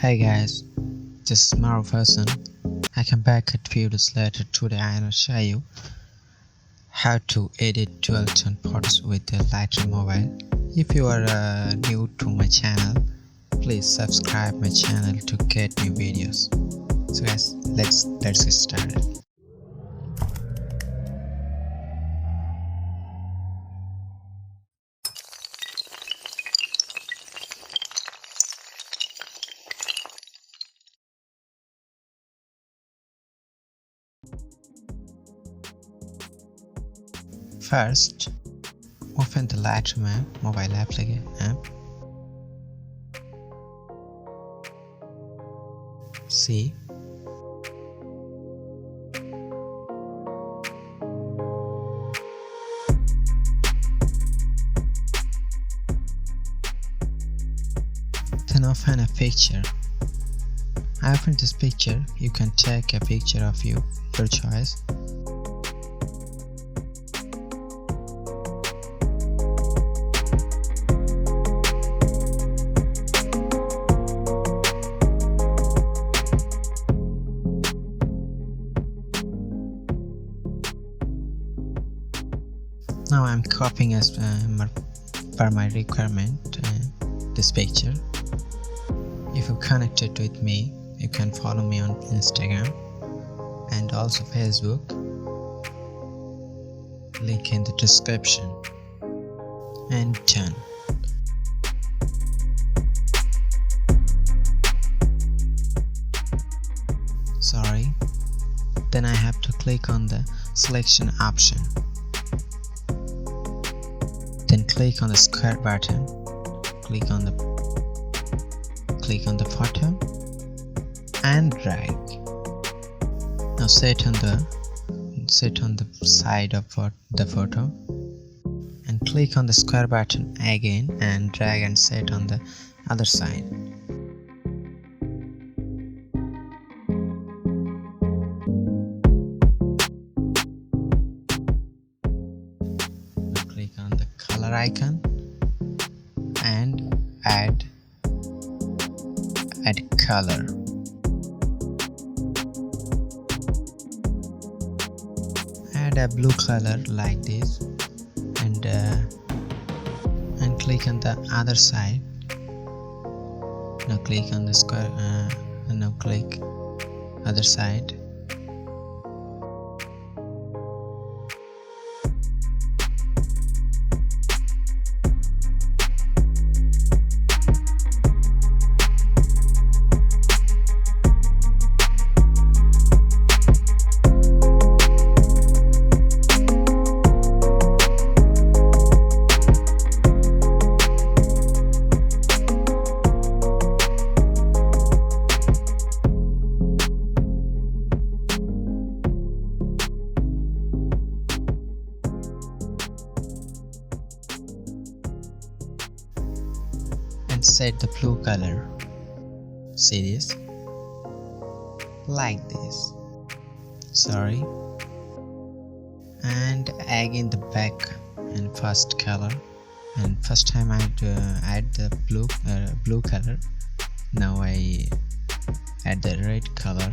Hey guys, this is Maruf Hasan. I come back a few days later. Today I will show you how to edit 12-tone photos with the Lightroom mobile. If you are new to my channel, please subscribe my channel to get new videos. So guys, let's get started. First, open the Lightroom app, mobile app. See, then open a picture. I opened this picture. You can take a picture of your choice. Now I'm copying as per my requirement this picture. If you connected with me, you can follow me on Instagram and also Facebook. Link in the description. And done. Sorry. Then I have to click on the selection option. Then click on the square button, click on the photo and drag. Now set on the side of the photo and click on the square button again and drag and set on the other side. Click on the color icon and add color. Add a blue color like this and click on the other side. Now click on the square now click other side. And set the blue color. See this? Like this. Sorry. And again the back and first color. And first time I add the blue color. Now I add the red color.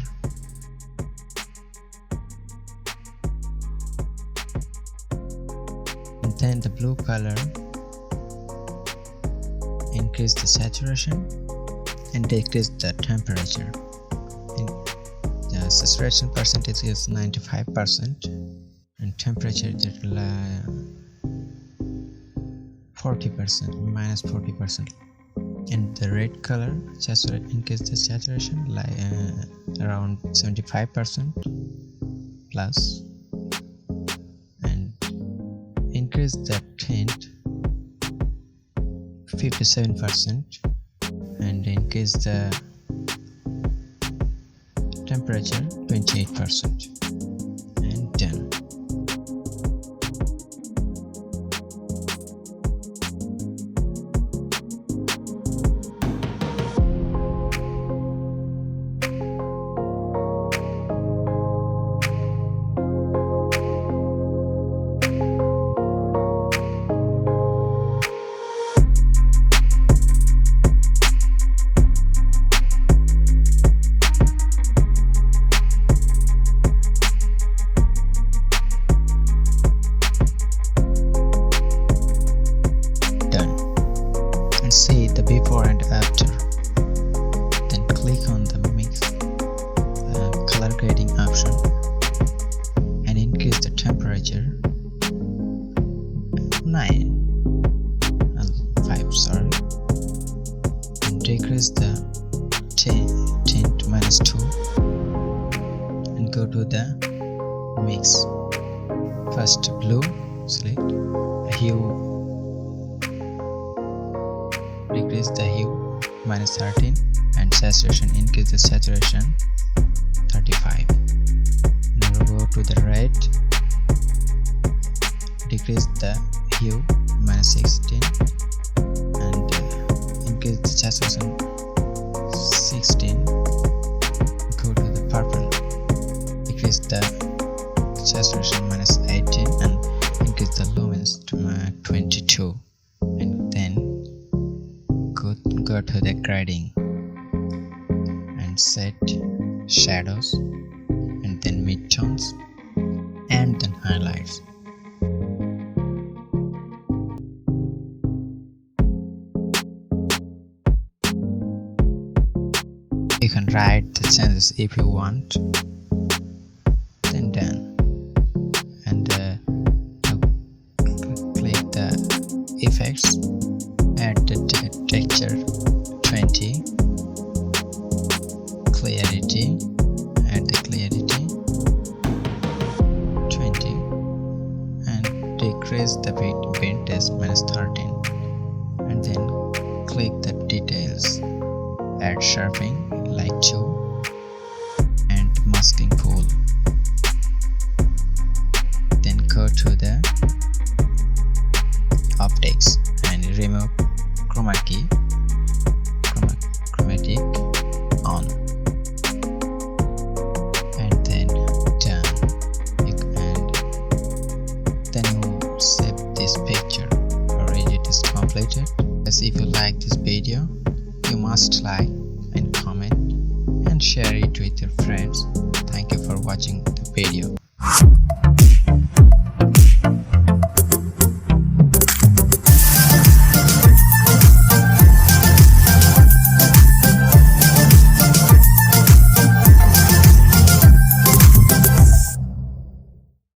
And then the blue color. Increase the saturation and decrease the temperature. The saturation percentage is 95% and temperature is 40%, minus 40%. And the red color increase the saturation like around 75% plus, and increase the tint 57% and increase the temperature 28%. And done. before and after. Then click on the mix color grading option and increase the temperature 5, sorry, and decrease the tint to -2 and go to the mix. First blue, select hue, decrease the hue -13 and saturation, increase the saturation 35. Now go to the red, decrease the hue -16 and increase the saturation 16. Go to the purple, decrease the saturation -18 and increase the luminance to 22, and then go to the grading and set shadows and then midtones and then highlights. You can write the changes if you want, then done. And click the effects, add the texture 20, clarity, add the clarity 20 and decrease the vintage -13, and then click the details, add sharpening like 2 and masking pool. Then go to the optics and remove chromatic on, and then done. And then you save this picture or it is completed. As if you like this video, you must like and comment and share it with your friends. Thank you for watching the video.